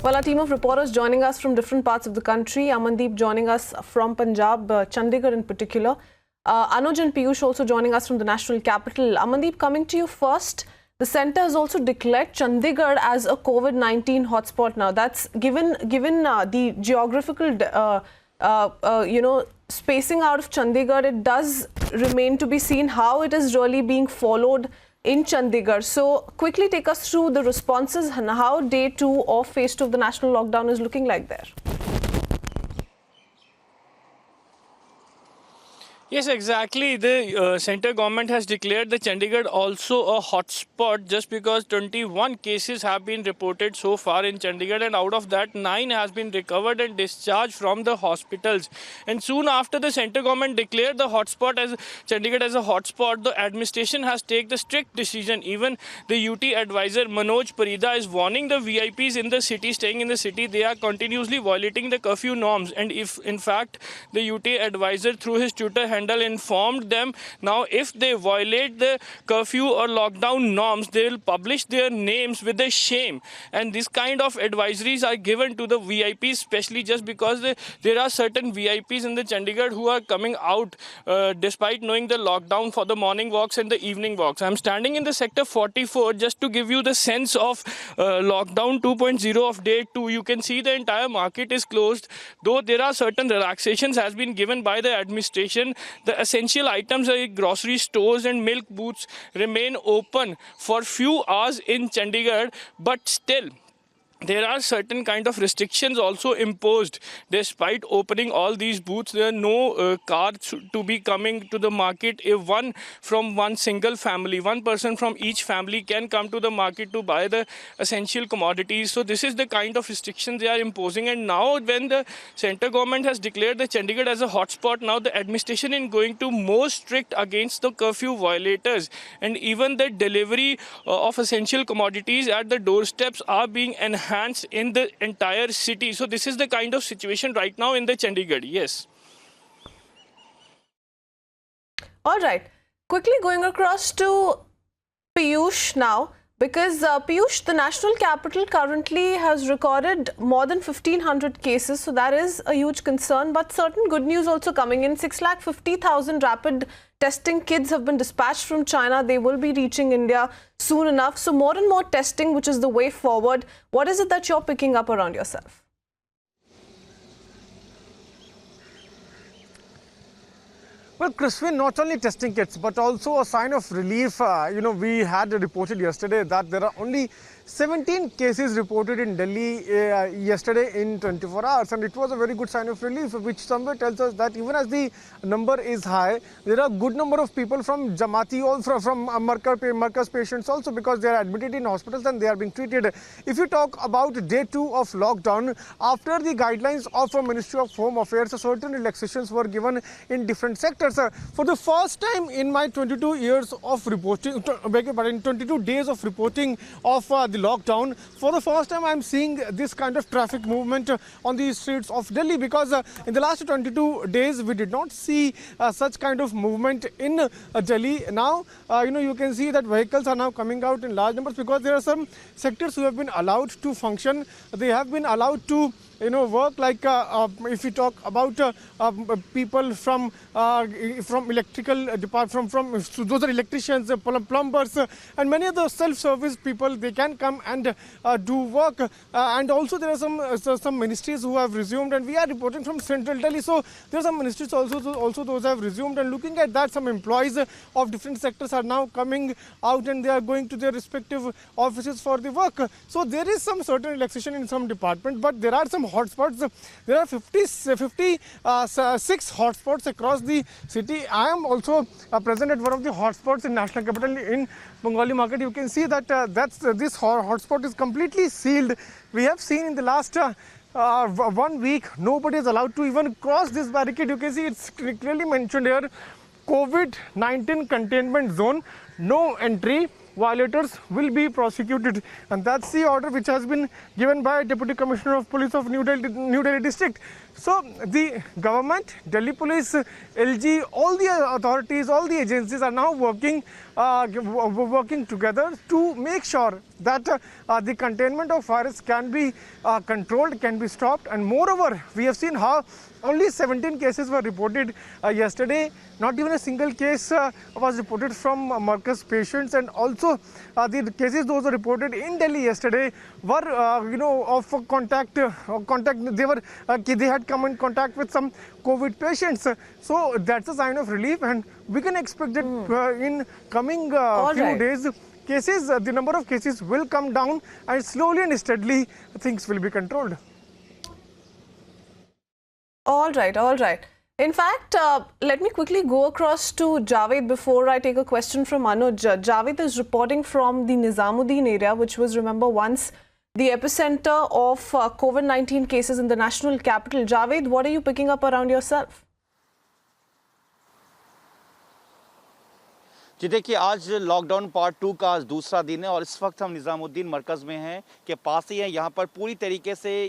Well, our team of reporters joining us from different parts of the country. Amandeep joining us from Punjab, Chandigarh in particular. Anuj and Piyush also joining us from the national capital. Amandeep, coming to you first. The centre has also declared Chandigarh as a COVID-19 hotspot now. That's given the geographical, spacing out of Chandigarh. It does remain to be seen how it is really being followed in Chandigarh. So quickly take us through the responses and how day 2 or phase 2 of the national lockdown is looking like there. Yes, exactly. The central government has declared the Chandigarh also a hotspot just because 21 cases have been reported so far in Chandigarh, and out of that 9 has been recovered and discharged from the hospitals. And soon after the central government declared the hotspot as Chandigarh as a hotspot, the administration has taken the strict decision. Even the UT advisor Manoj Parida is warning the VIPs in the city, staying in the city, they are continuously violating the curfew norms. And if in fact the UT advisor through his Twitter handle informed them, now if they violate the curfew or lockdown norms, they will publish their names with a shame. And this kind of advisories are given to the VIPs, especially just because there are certain VIPs in the Chandigarh who are coming out despite knowing the lockdown for the morning walks and the evening walks. I'm standing in the sector 44 just to give you the sense of lockdown 2.0 of day 2. You can see the entire market is closed, though there are certain relaxations has been given by the administration. The essential items like grocery stores and milk booths remain open for few hours in Chandigarh, but still there are certain kind of restrictions also imposed. Despite opening all these booths, there are no cars to be coming to the market. If one from one single family, one person from each family can come to the market to buy the essential commodities. So this is the kind of restrictions they are imposing. And now when the central government has declared the Chandigarh as a hotspot, now the administration is going to more strict against the curfew violators. And even the delivery of essential commodities at the doorsteps are being enhanced in the entire city. So this is the kind of situation right now in the Chandigarh. Yes. All right. Quickly going across to Piyush now, because Piyush, the national capital currently has recorded more than 1,500 cases. So that is a huge concern. But certain good news also coming in. 650,000 rapid testing kits have been dispatched from China. They will be reaching India soon enough. So more and more testing, which is the way forward. What is it that you're picking up around yourself? Well, Christine, not only testing kits, but also a sign of relief. We had reported yesterday that there are only 17 cases reported in Delhi yesterday in 24 hours. And it was a very good sign of relief, which somewhere tells us that even as the number is high, there are a good number of people from Jamati, also from Markaz patients also, because they are admitted in hospitals and they are being treated. If you talk about day 2 of lockdown, after the guidelines of the Ministry of Home Affairs, certain relaxations were given in different sectors. For the first time in my 22 years of reporting, in 22 days of reporting of the lockdown, for the first time I'm seeing this kind of traffic movement on the streets of Delhi, because in the last 22 days we did not see such kind of movement in Delhi. Now, you can see that vehicles are now coming out in large numbers, because there are some sectors who have been allowed to function. They have been allowed to work, like if we talk about people from electrical department, from those are electricians, plumbers, and many of the self-service people, they can come and do work. And also there are some ministries who have resumed, and we are reporting from central Delhi. So there are some ministries also those have resumed, and looking at that, some employees of different sectors are now coming out and they are going to their respective offices for the work. So there is some certain relaxation in some department, but there are some hotspots. There are 56 hotspots across the city. I am also present at one of the hotspots in national capital in Bengali market. You can see that this hotspot is completely sealed. We have seen in the last 1 week, nobody is allowed to even cross this barricade. You can see it's clearly mentioned here, COVID-19 containment zone, no entry. Violators will be prosecuted, and that's the order which has been given by Deputy Commissioner of Police of New Delhi District. So the government, Delhi Police, LG, all the authorities, all the agencies are now working together to make sure that the containment of virus can be controlled, can be stopped. And moreover, we have seen how only 17 cases were reported yesterday. Not even a single case was reported from Marcus patients, and also the cases those were reported in Delhi yesterday were of contact. They had come in contact with some COVID patients. So that's a sign of relief, and we can expect that in coming few days, the number of cases will come down, and slowly and steadily things will be controlled. All right, all right. In fact, let me quickly go across to Javed before I take a question from Anuj. Javed is reporting from the Nizamuddin area, which was, remember, once the epicenter of COVID-19 cases in the national capital. Javed, what are you picking up around yourself? जी देखिए, आज lockdown part 2 का आज दूसरा दिन है और इस वक्त हम निज़ामुद्दीन मरकज़ में हैं के पास ही है। यहाँ पर पूरी तरीके से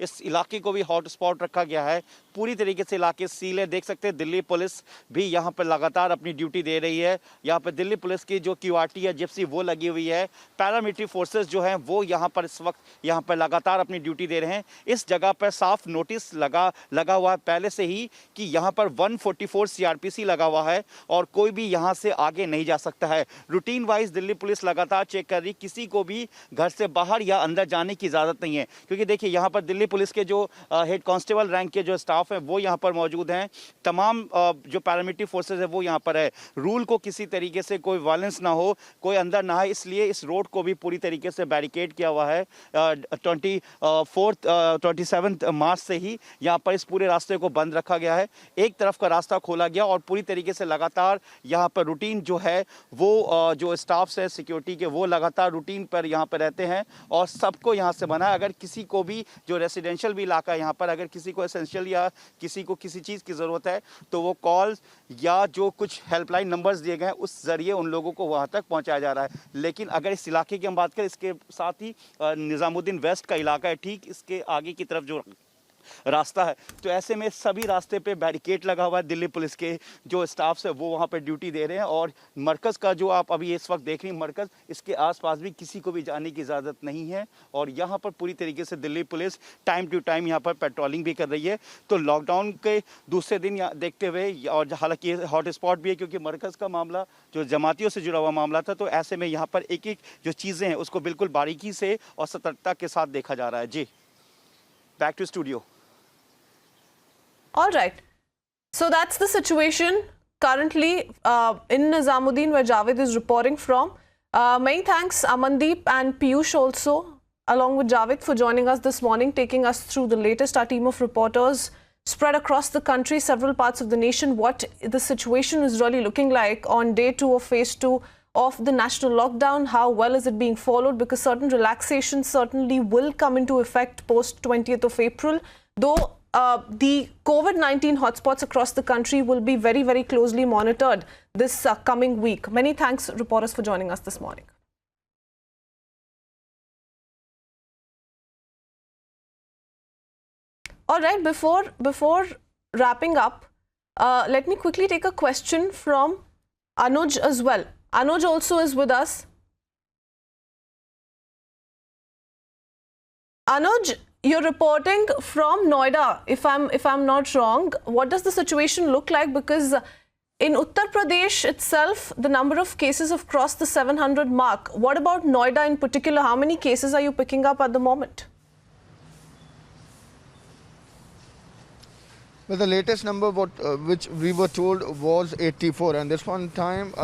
इस इलाके को भी हॉट स्पॉट रखा गया है। पूरी तरीके से इलाके सील है। देख सकते हैं दिल्ली पुलिस भी यहाँ पर लगातार अपनी ड्यूटी दे रही है। यहाँ पर दिल्ली पुलिस की जो क्यूआरटी है, जिप्सी, वो लगी हुई है। पैरामिलिट्री फोर्सेस जो हैं वो यहाँ पर इस वक्त यहाँ पर लगातार अपनी ड्यूटी दे रहे हैं। इस जगह पर साफ नोटिस लगा हुआ है पहले से ही कि यहाँ पर 144 सीआरपीसी लगा हुआ है और कोई भी यहाँ से आगे नहीं जा सकता है। रूटीन वाइज दिल्ली पुलिस लगातार चेक कर रही, किसी को भी घर से बाहर या अंदर जाने की इजाजत नहीं है, क्योंकि देखिए यहाँ पर दिल्ली पुलिस के जो हेड कांस्टेबल रैंक के जो स्टाफ है वो यहाँ पर मौजूद हैं। तमाम जो पैरामिलिट्री फोर्सेस है वो यहाँ पर है। रूल को किसी तरीके से कोई वायलेंस ना हो, कोई अंदर ना आए, इसलिए इस रोड को भी पूरी तरीके से बैरिकेड किया हुआ है। 27 मार्च से ही यहाँ पर इस पूरे रास्ते को बंद रखा गया है। एक तरफ का रास्ता खोला गया और पूरी तरीके से लगातार यहाँ पर रूटीन जो है वो जो स्टाफ्स है सिक्योरिटी के वो लगातार रूटीन पर यहाँ पर रहते हैं और सबको यहाँ से मना है। अगर किसी को भी जो रेसिडेंशियल भी इलाका है यहाँ पर, अगर किसी को एसेंशियल या किसी को किसी चीज़ की ज़रूरत है तो वो कॉल या जो कुछ हेल्पलाइन नंबर्स दिए गए हैं उस ज़रिए उन लोगों को वहाँ तक पहुँचाया जा रहा है। लेकिन अगर इस इलाके की हम बात करें, इसके साथ ही निज़ामुद्दीन वेस्ट का इलाका है, ठीक इसके आगे की तरफ जो रास्ता है, तो ऐसे में सभी रास्ते पे बैरिकेड लगा हुआ है। दिल्ली पुलिस के जो स्टाफ्स है वो वहाँ पे ड्यूटी दे रहे हैं और मरकज़ का जो आप अभी इस वक्त देख रही हैं मरकज़, इसके आसपास भी किसी को भी जाने की इजाज़त नहीं है और यहाँ पर पूरी तरीके से Delhi police time to time यहाँ पर पेट्रोलिंग भी कर रही है। तो लॉकडाउन के दूसरे दिन देखते हुए, और हालांकि ये हॉट स्पॉट भी है क्योंकि मरकज़ का मामला जो जमातियों से जुड़ा हुआ मामला था, तो ऐसे में यहाँ पर एक एक जो चीज़ें हैं उसको बिल्कुल बारीकी से और सतर्कता के साथ देखा जा रहा है। जी, back to studio. All right. So that's the situation currently in Nizamuddin, where Javed is reporting from. Many thanks, Amandeep and Piyush also, along with Javed, for joining us this morning, taking us through the latest. Our team of reporters spread across the country, several parts of the nation, what the situation is really looking like on day 2 of phase 2 of the national lockdown. How well is it being followed? Because certain relaxations certainly will come into effect post 20th of April, though the COVID-19 hotspots across the country will be very, very closely monitored this coming week. Many thanks, reporters, for joining us this morning. All right, before wrapping up, let me quickly take a question from Anuj as well. Anuj also is with us. Anuj, you're reporting from Noida, if I'm not wrong. What does the situation look like? Because in Uttar Pradesh itself, the number of cases have crossed the 700 mark. What about Noida in particular? How many cases are you picking up at the moment? Well, the latest number which we were told was 84, and this one time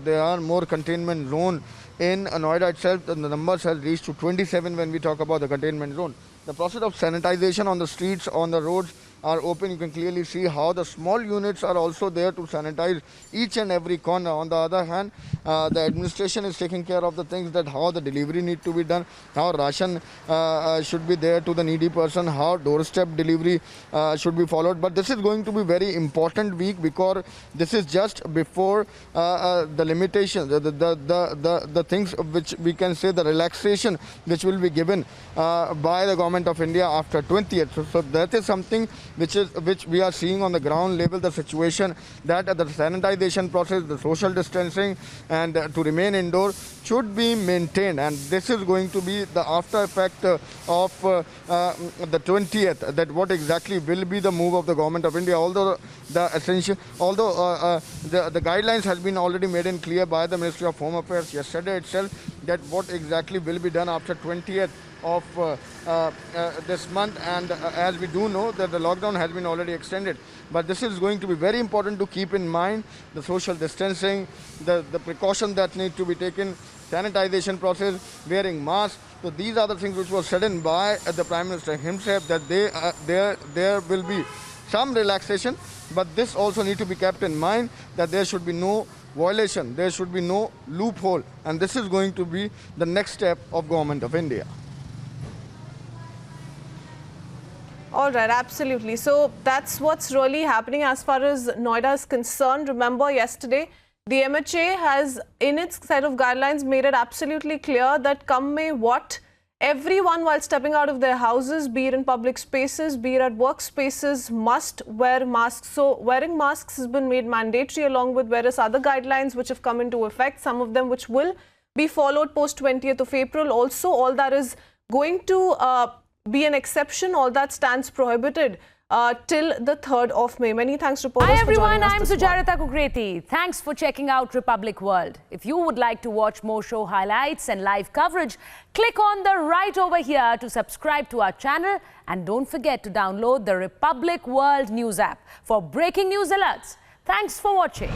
there are more containment zone in Noida itself. The numbers have reached to 27 when we talk about the containment zone. The process of sanitization on the streets, on the roads are open. You can clearly see how the small units are also there to sanitize each and every corner. On the other hand, the administration is taking care of the things, that how the delivery need to be done, how ration should be there to the needy person, how doorstep delivery should be followed. But this is going to be very important week because this is just before the limitations, the things which we can say the relaxation which will be given by the government of India after 20th. So that is something which we are seeing on the ground level, the situation that the sanitization process, the social distancing, and to remain indoor should be maintained. And this is going to be the after effect of the 20th, that what exactly will be the move of the government of India. Although the guidelines has been already made in clear by the Ministry of Home Affairs yesterday itself, that what exactly will be done after 20th of this month, and as we do know that the lockdown has been already extended. But this is going to be very important to keep in mind, the social distancing, the precautions that need to be taken, sanitization process, wearing masks. So these are the things which were said in by the Prime Minister himself, that there will be some relaxation, but this also need to be kept in mind, that there should be no violation, there should be no loophole, and this is going to be the next step of Government of India. All right, absolutely. So that's what's really happening as far as Noida is concerned. Remember, yesterday, the MHA has, in its set of guidelines, made it absolutely clear that come may what, everyone while stepping out of their houses, be it in public spaces, be it at workspaces, must wear masks. So wearing masks has been made mandatory, along with various other guidelines which have come into effect, some of them which will be followed post 20th of April. Also, all that is going to be an exception. All that stands prohibited till the 3rd of May. Many thanks, reporters. Hi everyone, I'm Sujarita Kukreti. Thanks for checking out Republic World. If you would like to watch more show highlights and live coverage, click on the right over here to subscribe to our channel, and don't forget to download the Republic World News app for breaking news alerts. Thanks for watching.